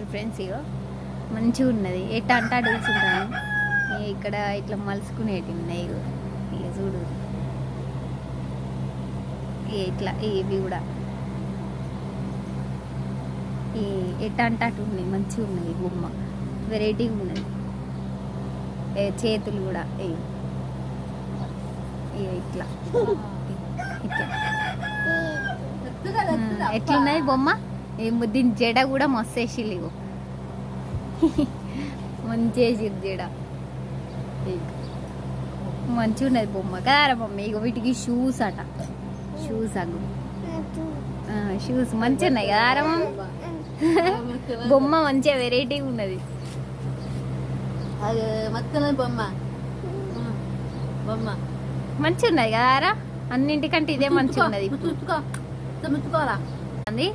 చూడండి ఫ్రెండ్స్, ఇగో మంచిగా ఉన్నది. ఎట్ట అంటే అడుగుతుంటాను. ఇక్కడ ఇట్లా మలుసుకునేటి ఉన్నాయి. ఇగో ఇక చూడు, ఇట్లా ఇవి కూడా ఈ ఎట్ట అంటే అటు ఉన్నాయి. మంచిగా ఉన్నది బొమ్మ, వెరైటీగా ఉన్నది. చేతులు కూడా ఇట్లా ఇట్లా ఎట్లున్నది బొమ్మ. దీని జడ కూడా మస్తు వేసిల్లు. ఇగో మంచి వేసిరు జడ, మంచిగా ఉన్నది బొమ్మ కదారా బొమ్మ. ఇగో వీటికి షూస్ అట, షూస్ అగు షూస్ మంచిగా ఉన్నాయి కదారా బొమ్మ. మంచిగా వెరైటీగా ఉన్నది బొమ్మ. బొమ్మ మంచిగా ఉన్నది కదారా. అన్నింటికంటే ఇదే మంచిగా ఉన్నది. ముచ్చుకోరా అంది